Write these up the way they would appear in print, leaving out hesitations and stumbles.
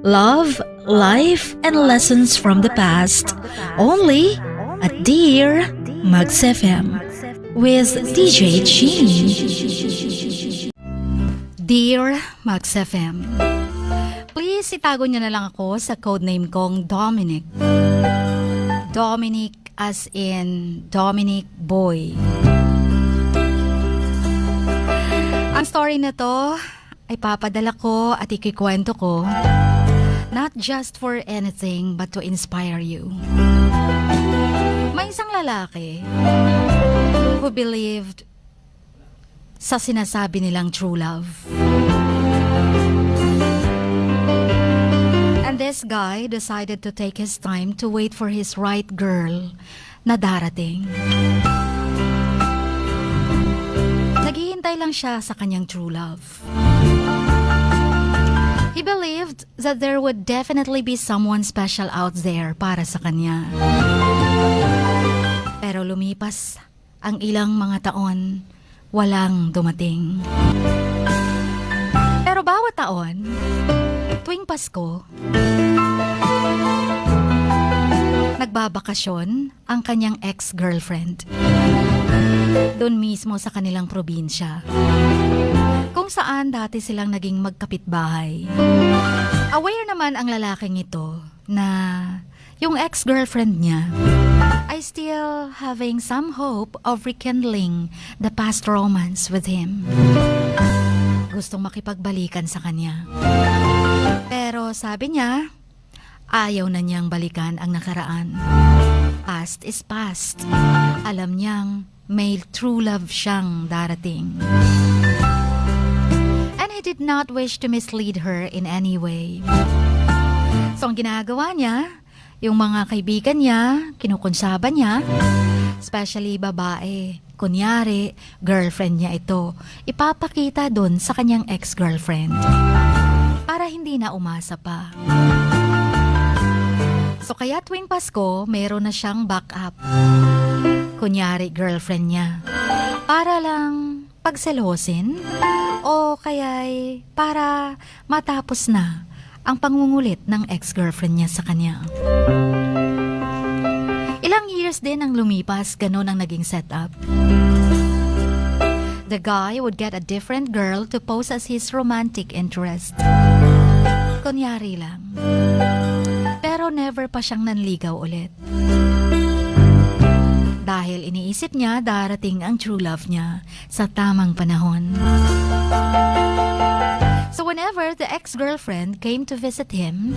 love, life, and lessons from the past. Only at Dear Mags FM with DJ Jean. Dear Mags FM, please itago niyo na lang ako sa codename kong Dominic. Dominic as in Dominic Boy. Ang story na to ay papadala ko at ikikwento ko not just for anything but to inspire you. May isang lalaki who believed sa sinasabi nilang true love. And this guy decided to take his time to wait for his right girl na darating. Naghihintay lang siya sa kanyang true love. He believed that there would definitely be someone special out there para sa kanya. Pero lumipas ang ilang mga taon, walang dumating. Pero bawat taon, tuwing Pasko, nagbabakasyon ang kanyang ex-girlfriend. Doon mismo sa kanilang probinsya, kung saan dati silang naging magkapitbahay. Aware naman ang lalaking ito na yung ex-girlfriend niya ay still having some hope of rekindling the past romance with him. Gustong makipagbalikan sa kanya. Pero sabi niya, ayaw na niyang balikan ang nakaraan. Past is past. Alam niyang may true love siyang darating. And he did not wish to mislead her in any way. So ang ginagawa niya, yung mga kaibigan niya, kinukonsaba niya, especially babae, kunyari, girlfriend niya ito, ipapakita dun sa kanyang ex-girlfriend para hindi na umasa pa. So kaya tuwing Pasko, meron na siyang backup. Kunyari, girlfriend niya. Para lang pagselosin o kaya'y para matapos na ang pangungulit ng ex-girlfriend niya sa kanya. Ilang years din ang lumipas, ganun ang naging setup. The guy would get a different girl to pose as his romantic interest. Kunyari lang. Pero never pa siyang nanligaw ulit. Dahil iniisip niya darating ang true love niya sa tamang panahon. So whenever the ex-girlfriend came to visit him,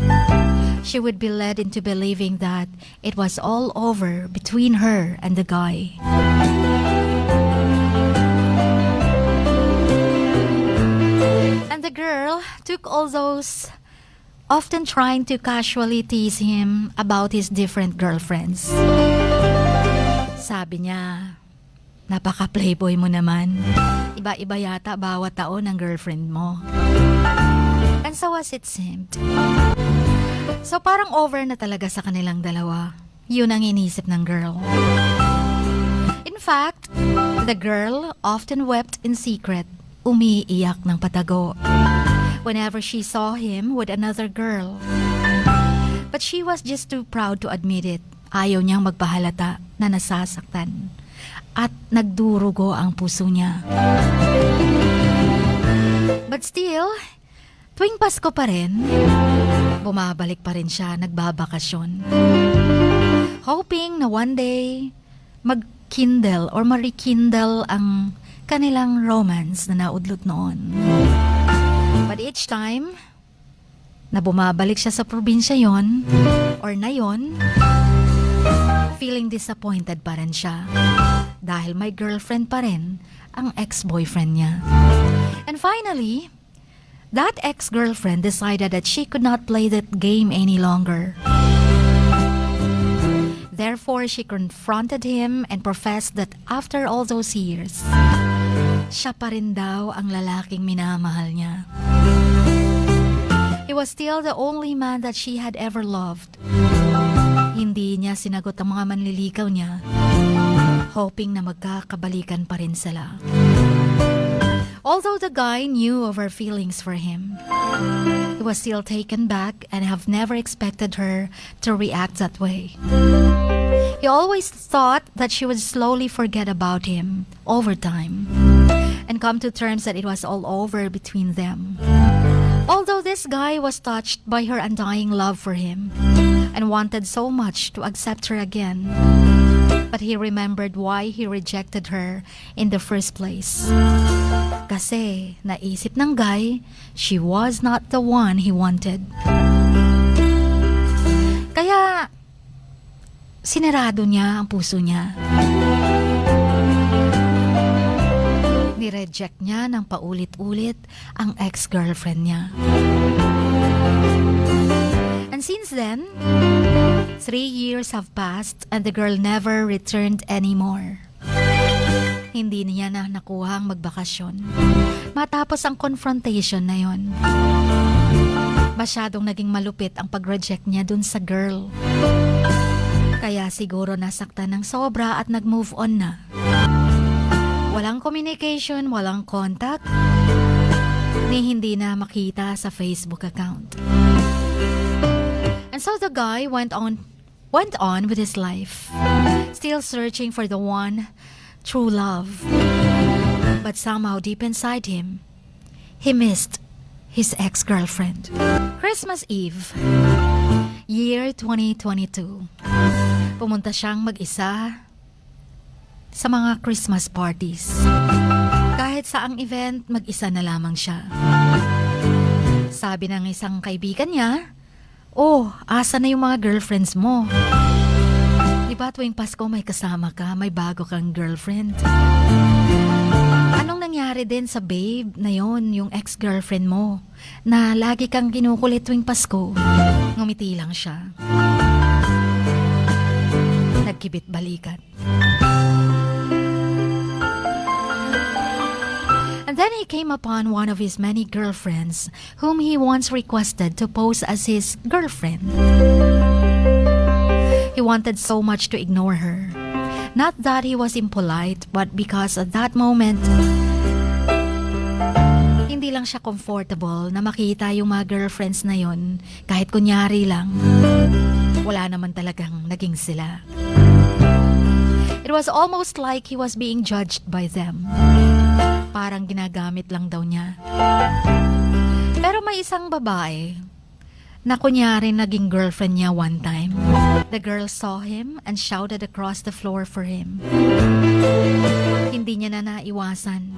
she would be led into believing that it was all over between her and the guy. And the girl took all those, often trying to casually tease him about his different girlfriends. Sabi niya, napaka-playboy mo naman. Iba-iba yata bawat taon ang girlfriend mo. And so as it seemed. So parang over na talaga sa kanilang dalawa. Yun ang inisip ng girl. In fact, the girl often wept in secret, umiiyak ng patago whenever she saw him with another girl. But she was just too proud to admit it. Ayaw niyang magpahalata na nasasaktan at nagdurugo ang puso niya. But still, tuwing Pasko pa rin, bumabalik pa rin siya, nagbabakasyon. Hoping na one day, mag-kindle or ma-rekindle ang kanilang romance na naudlot noon. But each time na bumabalik siya sa probinsya yon or na yon, feeling disappointed pa rin siya dahil may girlfriend pa rin ang ex-boyfriend niya. And finally, that ex-girlfriend decided that she could not play that game any longer. Therefore, she confronted him and professed that after all those years, siya pa rin daw ang lalaking minamahal niya. He was still the only man that she had ever loved. Hindi niya sinagot ang mga manliligaw niya, hoping na magkakabalikan pa rin sila. Although the guy knew of her feelings for him, he was still taken back and have never expected her to react that way. He always thought that she would slowly forget about him over time and come to terms that it was all over between them. Although this guy was touched by her undying love for him and wanted so much to accept her again, but he remembered why he rejected her in the first place. Kasi naisip ng guy, she was not the one he wanted. Kaya sinarado niya ang puso niya. Nireject niya ng paulit-ulit ang ex-girlfriend niya. And since then, 3 years have passed and the girl never returned anymore. Hindi niya na nakuha ang magbakasyon matapos ang confrontation na yon. Masyadong naging malupit ang pag-reject niya dun sa girl. Kaya siguro nasaktan ng sobra at nag-move on na. Walang communication, walang contact, ni hindi na makita sa Facebook account. And so the guy went on with his life, still searching for the one true love. But somehow deep inside him, he missed his ex-girlfriend. Christmas Eve, year 2022. Pumunta siyang mag-isa sa mga Christmas parties. Kahit saang event, mag-isa na lamang siya. Sabi ng isang kaibigan niya, "Oh, asa na yung mga girlfriends mo? Diba tuwing Pasko may kasama ka, may bago kang girlfriend?" Anong nangyari din sa babe na yon, yung ex-girlfriend mo, na lagi kang kinukulit tuwing Pasko? Ngumiti lang siya. Nagkibit balikat. And then he came upon one of his many girlfriends whom he once requested to pose as his girlfriend. He wanted so much to ignore her. Not that he was impolite, but because at that moment, hindi lang siya comfortable na makita yung mga girlfriends na yon, kahit kunyari lang. Wala naman talagang naging sila. It was almost like he was being judged by them. Parang ginagamit lang daw niya. Pero may isang babae na kunyari naging girlfriend niya one time. The girl saw him and shouted across the floor for him. Hindi niya na naiwasan.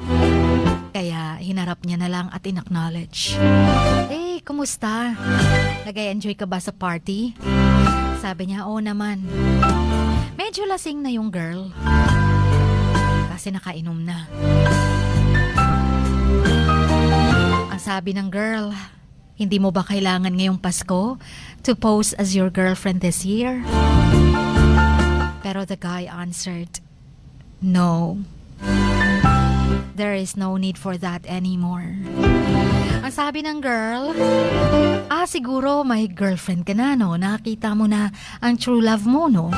Kaya hinarap niya na lang at in-acknowledge. "Hey, kumusta? Nag-enjoy ka ba sa party?" Sabi niya, "Oo naman." Medyo lasing na yung girl. Kasi nakainom na. Ang sabi ng girl, "Hindi mo ba kailangan ngayong Pasko to pose as your girlfriend this year?" Pero the guy answered, "No. There is no need for that anymore." Ang sabi ng girl, siguro may girlfriend ka na, no? Nakita mo na ang true love mo, no?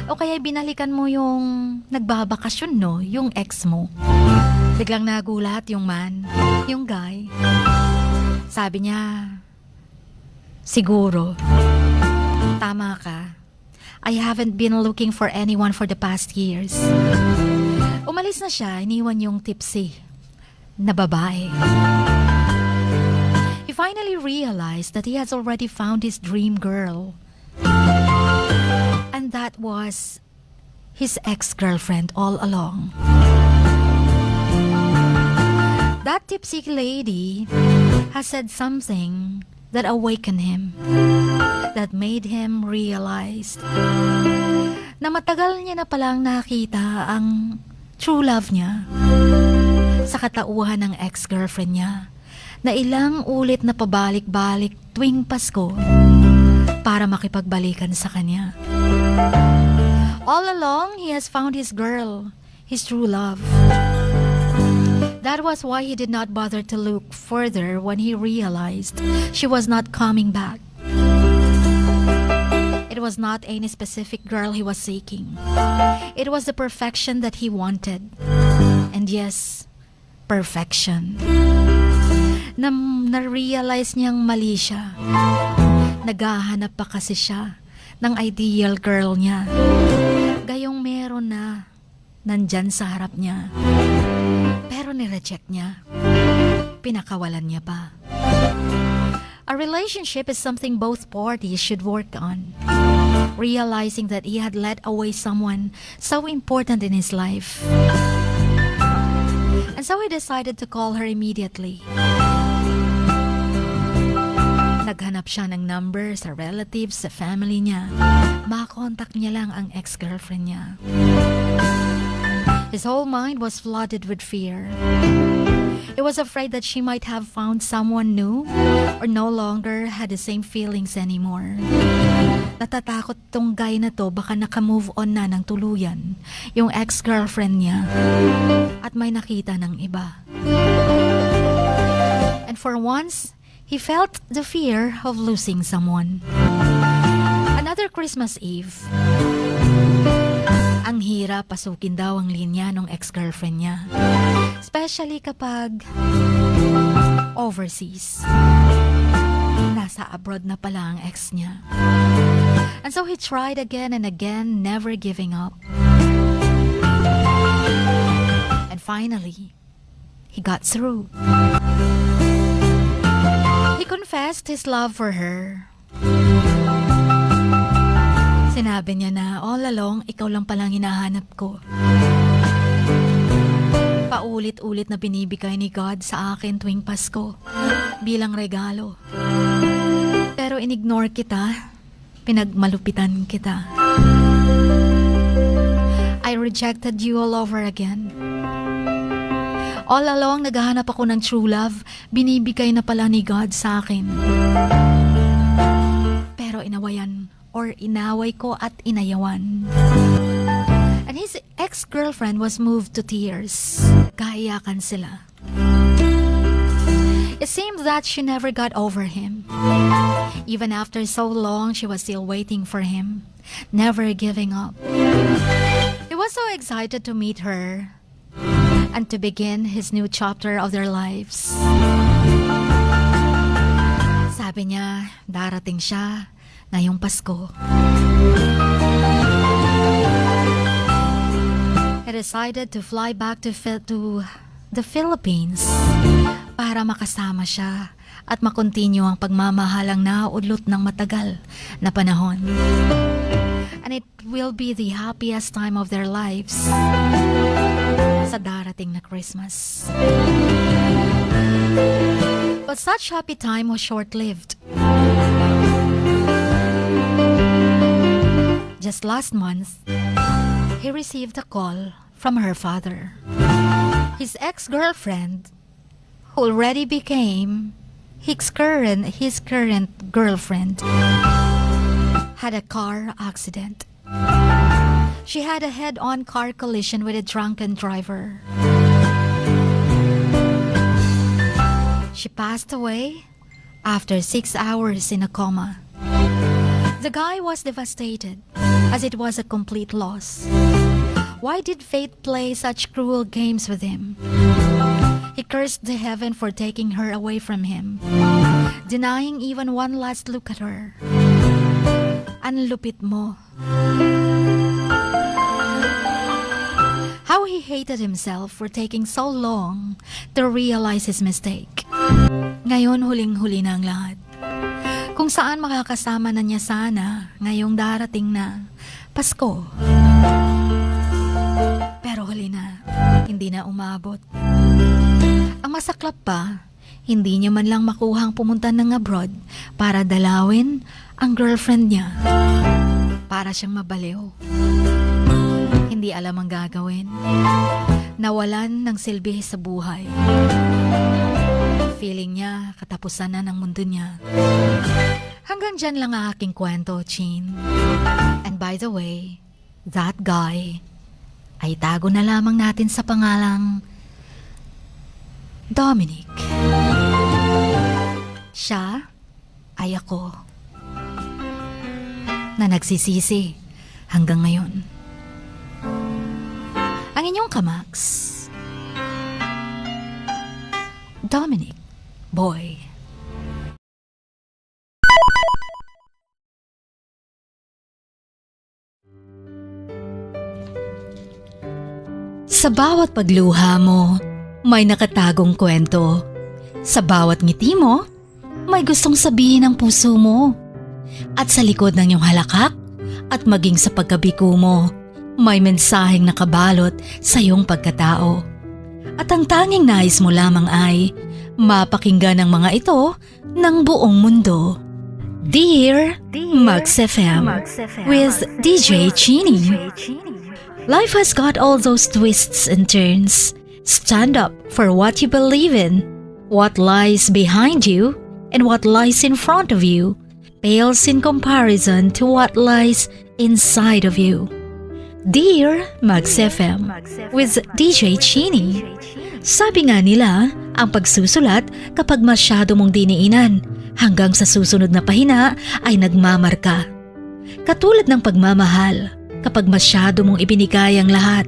O kaya binalikan mo yung nagbabakasyon, no? Yung ex mo." Biglang nagulat yung man, yung guy. Sabi niya, "Siguro, tama ka. I haven't been looking for anyone for the past years." Umalis na siya, iniwan yung tipsy na babae. He finally realized that he has already found his dream girl. And that was his ex-girlfriend all along. That tipsy lady has said something that awakened him, that made him realize na matagal niya na palang nakita ang true love niya sa katauhan ng ex-girlfriend niya na ilang ulit na pabalik-balik tuwing Pasko para makipagbalikan sa kanya. All along, he has found his girl, his true love. That was why he did not bother to look further when he realized she was not coming back. It was not any specific girl he was seeking. It was the perfection that he wanted. And yes, perfection. Na-realize niyang mali siya. Naghahanap pa kasi siya ng ideal girl niya. Gayong meron na nandyan sa harap niya. Pero ni-reject niya. Pinakawalan niya pa. A relationship is something both parties should work on. Realizing that he had let away someone so important in his life. And so he decided to call her immediately. Naghanap siya ng number sa relatives, sa family niya. Makontak niya lang ang ex-girlfriend niya. His whole mind was flooded with fear. He was afraid that she might have found someone new or no longer had the same feelings anymore. Natatakot tong guy na to baka naka-move on na ng tuluyan yung ex-girlfriend niya at may nakita ng iba. And for once, he felt the fear of losing someone. Another Christmas Eve, ang hirap pasukin daw ang linya ng ex-girlfriend niya. Especially kapag overseas. Nasa abroad na pala ang ex niya. And so he tried again and again, never giving up. And finally, he got through. He confessed his love for her. Sinabi niya na, all along, ikaw lang palang hinahanap ko. Paulit-ulit na binibigay ni God sa akin tuwing Pasko bilang regalo. Pero inignore kita, pinagmalupitan kita. I rejected you all over again. All along, naghahanap ako ng true love, binibigay na pala ni God sa akin. Pero inaway ko at inayawan. And his ex-girlfriend was moved to tears. Kaiyakan sila. It seems that she never got over him. Even after so long, she was still waiting for him, never giving up. He was so excited to meet her and to begin his new chapter of their lives. Sabi niya, darating siya ngayong Pasko. He decided to fly back to the Philippines para makasama siya at makontinue ang pagmamahalang nauudlot ng matagal na panahon. And it will be the happiest time of their lives sa darating na Christmas. But such happy time was short-lived. Just last month, he received a call from her father. His ex-girlfriend, who already became his current girlfriend, had a car accident. She had a head-on car collision with a drunken driver. She passed away after 6 hours in a coma. The guy was devastated, as it was a complete loss. Why did fate play such cruel games with him? He cursed the heaven for taking her away from him, denying even one last look at her. Ang lupit mo. How he hated himself for taking so long to realize his mistake. Ngayon, huling-huli na ang lahat. Kung saan makakasama na niya sana ngayong darating na Pasko. Pero huli na, hindi na umabot. Ang masaklap pa, hindi niya man lang makuhang pumunta ng abroad para dalawin ang girlfriend niya. Para siyang mabaliw. Hindi alam ang gagawin. Nawalan ng silbi sa buhay. Feeling niya, katapusan na ng mundo niya. Hanggang dyan lang ang aking kwento, Chin. And by the way, that guy ay tago na lamang natin sa pangalang Dominic. Siya ay ako na nagsisisi hanggang ngayon. Ang inyong kamaks, Dominic Boy. Sa bawat pagluha mo, may nakatagong kwento. Sa bawat ngiti mo, may gustong sabihin ang puso mo. At sa likod ng iyong halakak at maging sa pagkabiko mo, may mensaheng nakabalot sa iyong pagkatao. At ang tanging nais mo lamang ay mapakinggan ang mga ito ng buong mundo. Dear Max FM with DJ Chini. Life has got all those twists and turns. Stand up for what you believe in. What lies behind you and what lies in front of you pales in comparison to what lies inside of you. Dear Max FM with DJ Chini. Sabi nga nila, ang pagsusulat kapag masyado mong diniinan hanggang sa susunod na pahina ay nagmamarka. Katulad ng pagmamahal, kapag masyado mong ibinigay ang lahat,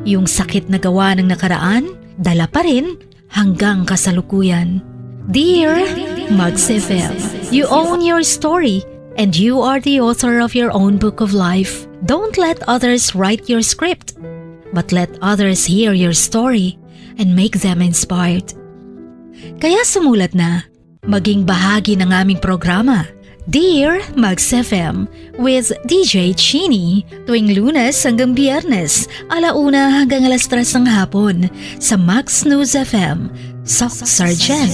yung sakit na gawa ng nakaraan, dala pa rin hanggang kasalukuyan. Dear Max FM, you own your story and you are the author of your own book of life. Don't let others write your script, but let others hear your story and make them inspired. Kaya sumulat na, maging bahagi ng aming programa. Dear Max FM with DJ Chini tuwing Lunes hanggang Biyernes, 1:00 hanggang 3:00 ng hapon sa Max News FM, Sock Sargent.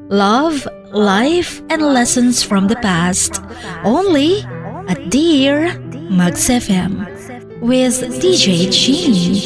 Love, life, and lessons from the past only at Dear Max FM with DJ Chini.